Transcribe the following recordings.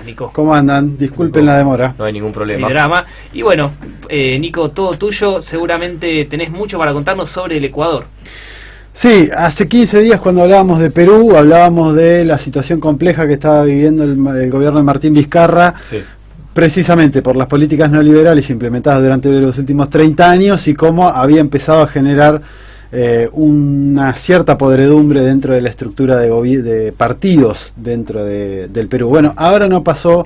Nico? ¿Cómo andan? Disculpen la demora. No hay ningún problema. Ni drama. Y bueno, Nico, todo tuyo. Seguramente tenés mucho para contarnos sobre el Ecuador. Sí, hace 15 días cuando hablábamos de Perú, hablábamos de la situación compleja que estaba viviendo el gobierno de Martín Vizcarra, Sí. precisamente por las políticas neoliberales implementadas durante los últimos 30 años y cómo había empezado a generar una cierta podredumbre dentro de la estructura de partidos dentro del Perú. Bueno, ahora no pasó,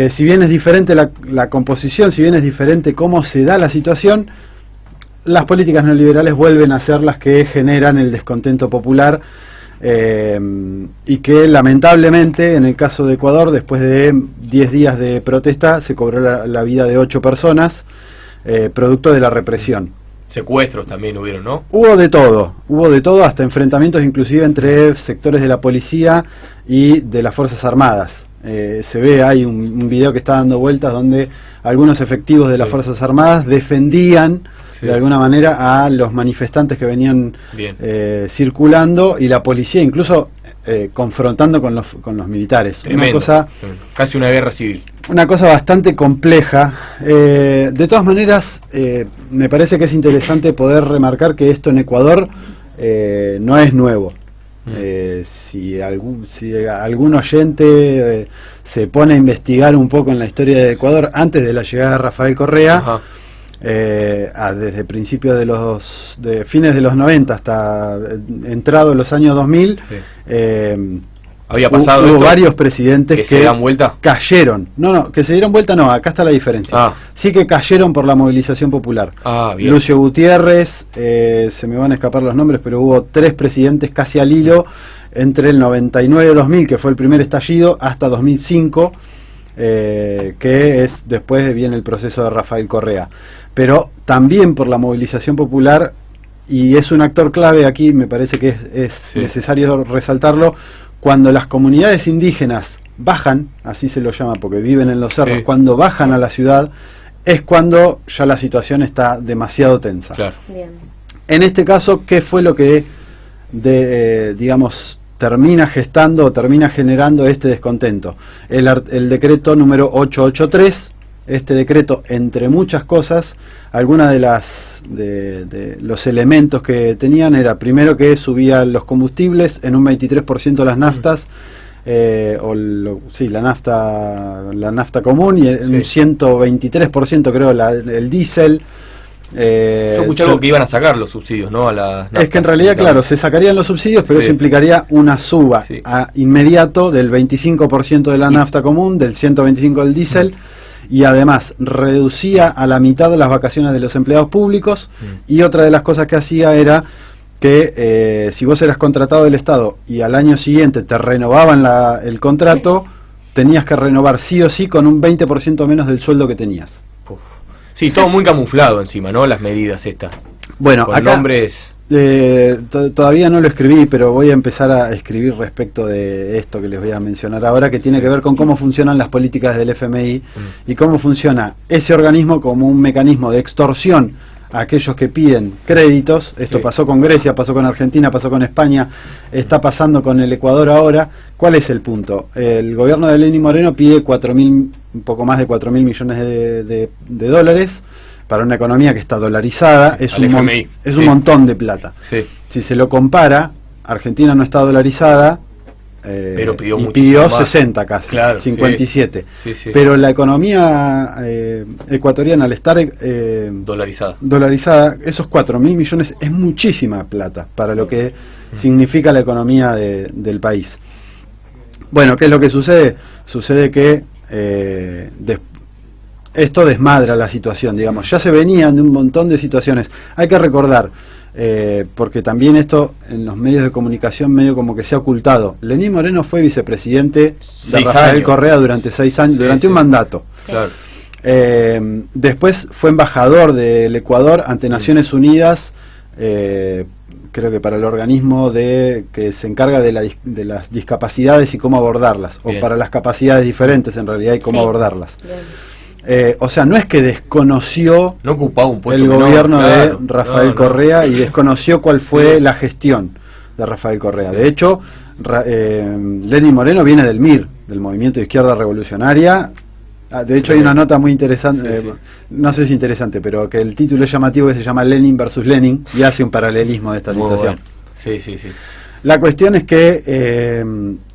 si bien es diferente la composición, si bien es diferente cómo se da la situación, las políticas neoliberales vuelven a ser las que generan el descontento popular y que lamentablemente en el caso de Ecuador, después de 10 días de protesta, se cobró la vida de 8 personas, producto de la represión. Secuestros también hubieron, ¿no? Hubo de todo, hasta enfrentamientos inclusive entre sectores de la policía y de las Fuerzas Armadas. Se ve, hay un video que está dando vueltas donde algunos efectivos de las Fuerzas Armadas defendían de alguna manera a los manifestantes que venían circulando, y la policía incluso confrontando con los militares. Tremendo. Una cosa, casi una guerra civil. Una cosa bastante compleja. De todas maneras, me parece que es interesante poder remarcar que esto en Ecuador no es nuevo. Si algún oyente se pone a investigar un poco en la historia de Ecuador antes de la llegada de Rafael Correa, desde principios de fines de los 90 hasta entrado los años 2000, había pasado hubo varios presidentes que se dan vuelta, cayeron. No, que se dieron vuelta no, acá está la diferencia. Sí que cayeron por la movilización popular. Bien. Lucio Gutiérrez, se me van a escapar los nombres, pero hubo 3 presidentes casi al hilo entre el 99-2000, que fue el primer estallido, hasta 2005, que es después viene el proceso de Rafael Correa. Pero también por la movilización popular, y es un actor clave aquí, me parece que es necesario resaltarlo, cuando las comunidades indígenas bajan, así se lo llama porque viven en los cerros, cuando bajan a la ciudad, es cuando ya la situación está demasiado tensa. Claro. Bien. En este caso, ¿qué fue lo que, digamos, termina gestando o termina generando este descontento? El decreto número 883. Este decreto, entre muchas cosas, algunas de los elementos que tenían era, primero, que subían los combustibles en un 23% las naftas, la nafta común, y en un 123% creo el diésel. Yo escuché algo que iban a sacar los subsidios, ¿no? A la nafta. Es que en realidad, claro, se sacarían los subsidios, pero eso implicaría una suba inmediato del 25% de la nafta común, del 125% del diésel, y además reducía a la mitad las vacaciones de los empleados públicos. Y otra de las cosas que hacía era que si vos eras contratado del Estado y al año siguiente te renovaban el contrato, tenías que renovar sí o sí con un 20% menos del sueldo que tenías. Sí, todo muy camuflado encima, ¿no? Las medidas estas. Bueno, con acá nombres... todavía no lo escribí, pero voy a empezar a escribir respecto de esto que les voy a mencionar ahora, que tiene que ver con cómo funcionan las políticas del FMI y cómo funciona ese organismo como un mecanismo de extorsión a aquellos que piden créditos. Esto pasó con Grecia, pasó con Argentina, pasó con España, está pasando con el Ecuador ahora. ¿Cuál es el punto? El gobierno de Lenín Moreno pide un poco más de 4.000 millones de dólares para una economía que está dolarizada. Es un montón de plata. Si se lo compara, Argentina no está dolarizada, pero pidió 60 casi, 57. Pero la economía ecuatoriana, al estar dolarizada, esos 4.000 millones es muchísima plata para lo que significa la economía del país. Bueno, ¿qué es lo que sucede? Sucede que esto desmadra la situación, digamos. Ya se venían de un montón de situaciones. Hay que recordar, porque también esto en los medios de comunicación medio como que se ha ocultado. Lenín Moreno fue vicepresidente de Rafael Correa durante 6 años, durante un mandato. Claro. Después fue embajador del Ecuador ante Naciones Unidas, creo que para el organismo que se encarga de las discapacidades y cómo abordarlas, o para las capacidades diferentes en realidad y cómo abordarlas. O sea, no es que desconoció el gobierno de Rafael Correa y desconoció cuál fue la gestión de Rafael Correa. De hecho, Lenín Moreno viene del MIR, del Movimiento de Izquierda Revolucionaria. De hecho, hay una nota muy interesante, no sé si interesante, pero que el título es llamativo, que se llama Lenin versus Lenin, y hace un paralelismo de esta situación. Bueno. Sí. La cuestión es que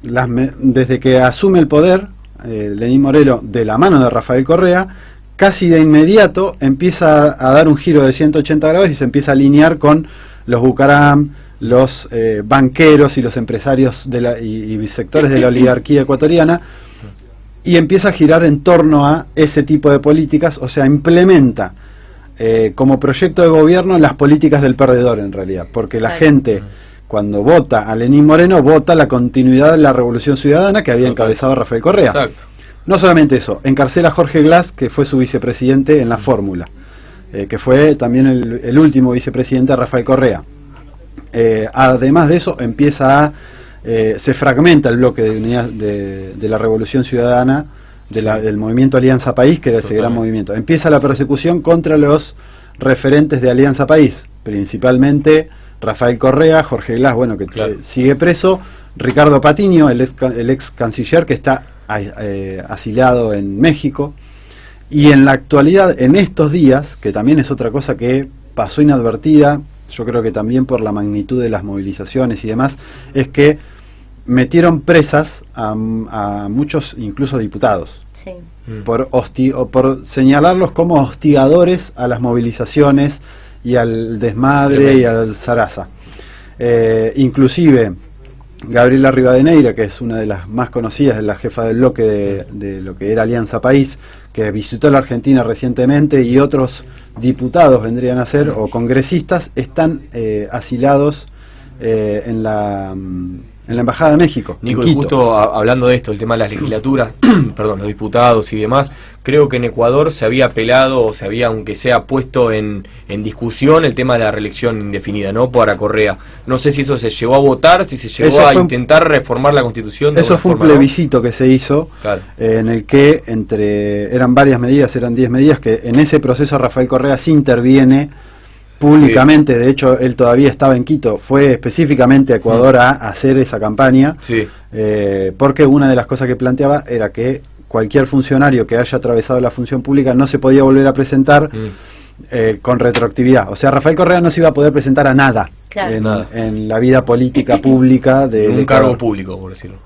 desde que asume el poder, Lenín Moreno, de la mano de Rafael Correa, casi de inmediato empieza a dar un giro de 180 grados y se empieza a alinear con los Bucaram, los banqueros y los empresarios y sectores de la oligarquía ecuatoriana, y empieza a girar en torno a ese tipo de políticas, o sea, implementa como proyecto de gobierno las políticas del perdedor en realidad, porque la gente cuando vota a Lenín Moreno vota la continuidad de la Revolución Ciudadana que había encabezado Rafael Correa. Exacto. No solamente eso, encarcela a Jorge Glass, que fue su vicepresidente en la fórmula, que fue también el último vicepresidente de Rafael Correa. Además de eso, se fragmenta el bloque de unidad de la Revolución Ciudadana, del movimiento Alianza País, que era ese gran movimiento. Empieza la persecución contra los referentes de Alianza País, principalmente Rafael Correa, Jorge Glass, bueno, que sigue preso, Ricardo Patiño, el ex canciller, que está asilado en México, y en la actualidad, en estos días, que también es otra cosa que pasó inadvertida, yo creo que también por la magnitud de las movilizaciones y demás, es que metieron presas a muchos, incluso diputados, por señalarlos como hostigadores a las movilizaciones y al desmadre y al zaraza. Inclusive Gabriela Rivadeneira, que es una de las más conocidas, es la jefa del bloque de lo que era Alianza País, que visitó la Argentina recientemente, y otros diputados vendrían a ser, o congresistas, están asilados en la Embajada de México. Nico, y justo hablando de esto, el tema de las legislaturas, perdón, los diputados y demás, creo que en Ecuador se había apelado, o se había, aunque sea, puesto en discusión el tema de la reelección indefinida, ¿no? Para Correa. No sé si eso se llegó a votar, si se llegó a intentar reformar la Constitución. Eso fue un plebiscito que se hizo, en el que eran varias medidas, eran 10 medidas, que en ese proceso Rafael Correa sí interviene públicamente. De hecho él todavía estaba en Quito, fue específicamente a Ecuador a hacer esa campaña, porque una de las cosas que planteaba era que cualquier funcionario que haya atravesado la función pública no se podía volver a presentar con retroactividad. O sea, Rafael Correa no se iba a poder presentar a nada, en la vida política pública de un cargo público, por decirlo.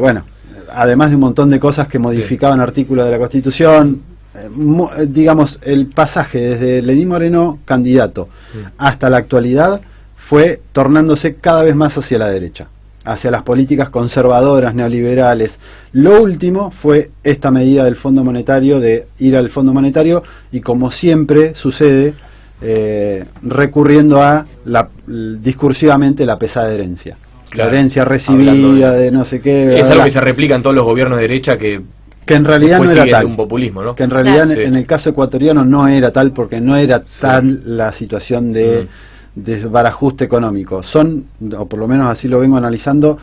Bueno, además de un montón de cosas que modificaban artículos de la Constitución, digamos, el pasaje desde Lenín Moreno candidato hasta la actualidad fue tornándose cada vez más hacia la derecha, hacia las políticas conservadoras, neoliberales. Lo último fue esta medida del Fondo Monetario, de ir al Fondo Monetario, y como siempre sucede, recurriendo a discursivamente la pesada herencia. La herencia recibida de no sé qué. Es algo que se replica en todos los gobiernos de derecha, que en realidad no era tal, un populismo, ¿no? Que en realidad en el caso ecuatoriano no era tal, porque no era tal la situación de desbarajuste económico. Son, o por lo menos así lo vengo analizando,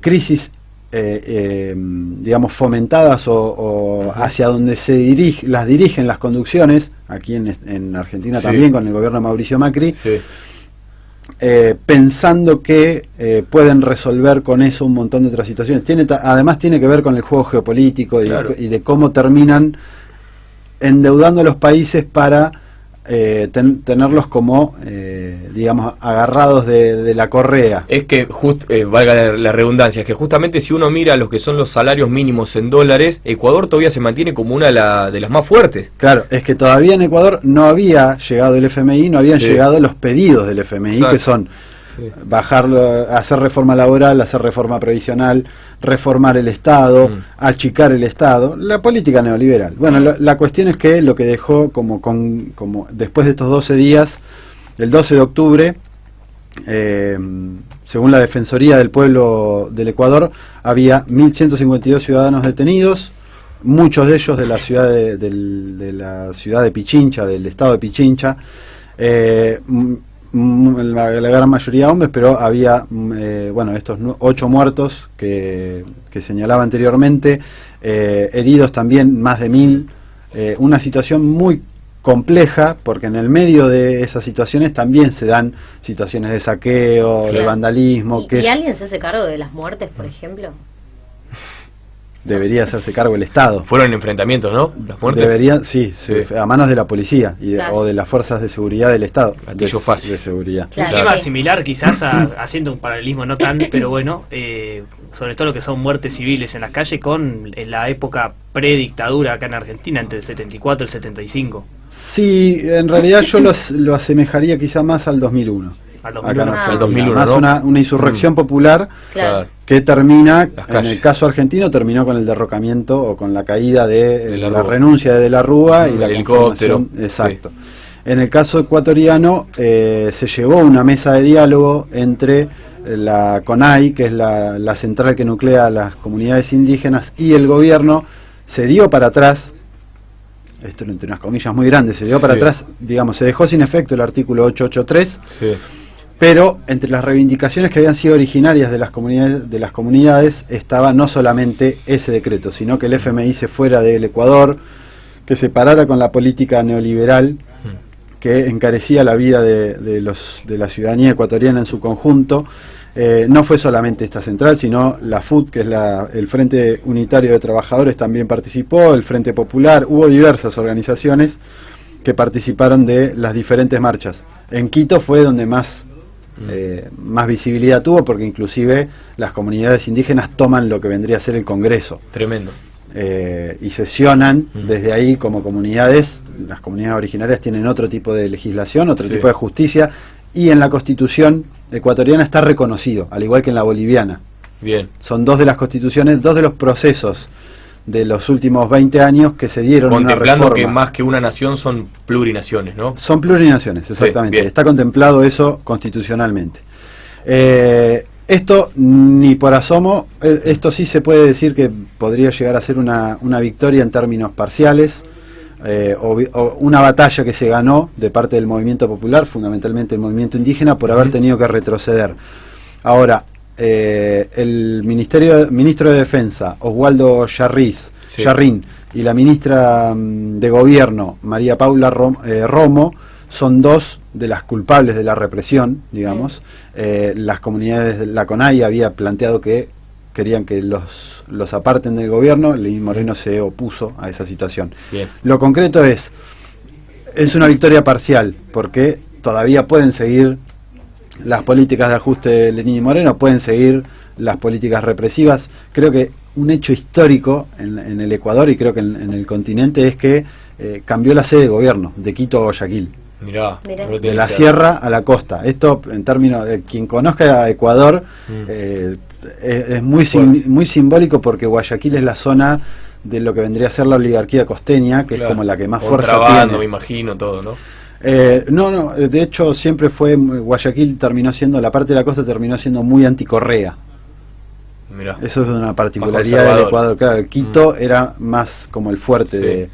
crisis digamos fomentadas o hacia donde las dirigen las conducciones, aquí en Argentina también con el gobierno de Mauricio Macri, pensando que pueden resolver con eso un montón de otras situaciones. Además tiene que ver con el juego geopolítico y de cómo terminan endeudando a los países para tenerlos como, digamos, agarrados de la correa. Es que, valga la redundancia, es que justamente si uno mira los que son los salarios mínimos en dólares, Ecuador todavía se mantiene como una de las más fuertes. Claro, es que todavía en Ecuador no había llegado el FMI, no habían llegado los pedidos del FMI, que son bajarlo, hacer reforma laboral, hacer reforma previsional, reformar el Estado, achicar el Estado, la política neoliberal. Bueno, la cuestión es que lo que dejó como después de estos 12 días, el 12 de octubre, según la Defensoría del Pueblo del Ecuador, había 1.152 ciudadanos detenidos, muchos de ellos de la ciudad de la ciudad de Pichincha, del estado de Pichincha, la gran mayoría hombres, pero había estos 8 muertos que señalaba anteriormente, heridos también más de 1.000, una situación muy compleja, porque en el medio de esas situaciones también se dan situaciones de saqueo, de vandalismo. ¿Y alguien se hace cargo de las muertes, por ejemplo? Debería hacerse cargo el Estado. Fueron enfrentamientos, ¿no? Las muertes. Debería, sí, a manos de la policía o de las fuerzas de seguridad del Estado. Gatillo fácil. De seguridad. Un tema similar, quizás, haciendo un paralelismo no tan, pero bueno, sobre todo lo que son muertes civiles en las calles con la época predictadura acá en Argentina, entre el 74 y el 75. Sí, en realidad yo lo asemejaría quizá más al 2001. Al 2001. Al 2001, más ¿no? una insurrección popular que termina, en el caso argentino, terminó con el derrocamiento o con la caída de la renuncia de De la Rúa y la helicóptero. conformación. Exacto. Sí. En el caso ecuatoriano se llevó una mesa de diálogo entre la CONAI, que es la central que nuclea a las comunidades indígenas, y el gobierno. Se dio para atrás, esto entre unas comillas muy grandes, se dio para atrás, digamos, se dejó sin efecto el artículo 883, pero entre las reivindicaciones que habían sido originarias de las comunidades estaba no solamente ese decreto, sino que el FMI se fuera del Ecuador, que se parara con la política neoliberal que encarecía la vida de la ciudadanía ecuatoriana en su conjunto. No fue solamente esta central, sino la FUT, que es el Frente Unitario de Trabajadores, también participó, el Frente Popular, hubo diversas organizaciones que participaron de las diferentes marchas. En Quito fue donde más visibilidad tuvo, porque inclusive las comunidades indígenas toman lo que vendría a ser el Congreso. Tremendo. Y sesionan desde ahí como comunidades. Las comunidades originarias tienen otro tipo de legislación, otro tipo de justicia, y en la Constitución ecuatoriana está reconocido, al igual que en la boliviana. Bien. Son dos de las constituciones, dos de los procesos de los últimos 20 años que se dieron contemplando una reforma. Que más que una nación son plurinaciones, ¿no? Son plurinaciones, exactamente. Sí, está contemplado eso constitucionalmente. Esto ni por asomo, esto sí se puede decir que podría llegar a ser una victoria en términos parciales, o una batalla que se ganó de parte del movimiento popular, fundamentalmente el movimiento indígena, por haber tenido que retroceder. Ahora, el ministro de Defensa, Oswaldo Yarrín, y la ministra de Gobierno, María Paula Romo, son dos de las culpables de la represión, digamos. Las comunidades de la CONAI había planteado que querían que los aparten del gobierno. Lenín Moreno se opuso a esa situación. Bien. Lo concreto es una victoria parcial, porque todavía pueden seguir las políticas de ajuste de Lenín Moreno, pueden seguir las políticas represivas. Creo que un hecho histórico en el Ecuador, y creo que en el continente, es que cambió la sede de gobierno, de Quito a Guayaquil. Mirá. De la sierra a la costa. Esto, en términos de quien conozca a Ecuador, es muy simbólico, porque Guayaquil es la zona de lo que vendría a ser la oligarquía costeña, que es como la que más fuerza tiene. Me imagino todo, ¿no? No, de hecho siempre fue, Guayaquil terminó siendo, la parte de la costa terminó siendo muy anticorrea. Mirá. Eso es una particularidad del Ecuador. Claro, Quito era más como el fuerte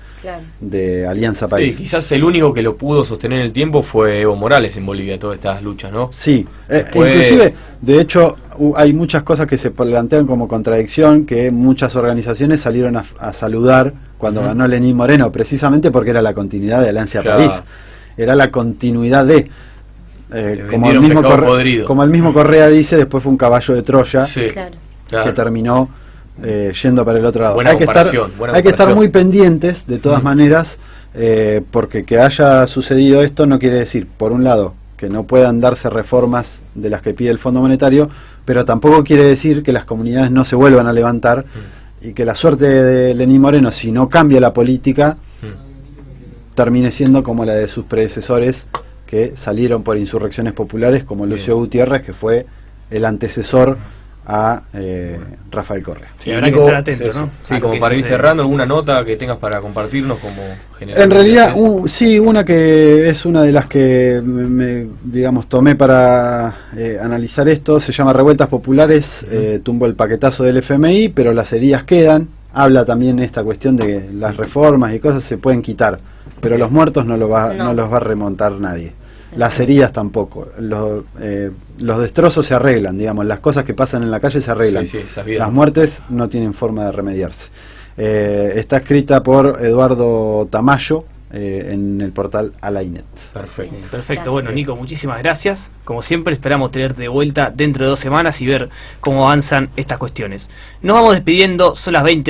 de Alianza País. Sí, quizás el único que lo pudo sostener en el tiempo fue Evo Morales en Bolivia, todas estas luchas, ¿no? Sí, inclusive, de hecho, hay muchas cosas que se plantean como contradicción, que muchas organizaciones salieron a saludar cuando ganó Lenín Moreno, precisamente porque era la continuidad de Alianza País. Era la continuidad de... como el mismo Correa dice, después fue un caballo de Troya. Sí. Que terminó yendo para el otro lado. Hay que estar muy pendientes, de todas maneras, porque que haya sucedido esto no quiere decir, por un lado, que no puedan darse reformas de las que pide el Fondo Monetario, pero tampoco quiere decir que las comunidades no se vuelvan a levantar, y que la suerte de Lenín Moreno, si no cambia la política, termine siendo como la de sus predecesores, que salieron por insurrecciones populares, como Lucio Gutiérrez, que fue el antecesor a Rafael Correa. Sí, habrá que estar atento, ¿no? Sí, como para ir cerrando, alguna nota que tengas para compartirnos como general. En realidad, sí, una que es una de las que digamos, tomé para analizar esto, se llama Revueltas Populares, tumbó el paquetazo del FMI, pero las heridas quedan. Habla también de esta cuestión de que las reformas y cosas se pueden quitar, pero los muertos no los va a remontar nadie. Las heridas tampoco. Los destrozos se arreglan, digamos, las cosas que pasan en la calle se arreglan. Las muertes no tienen forma de remediarse. Está escrita por Eduardo Tamayo, en el portal Alainet. Perfecto. Perfecto, Gracias. bueno Nico, muchísimas gracias. Como siempre esperamos tenerte de vuelta dentro de 2 semanas y ver cómo avanzan estas cuestiones. Nos vamos despidiendo, son las 20.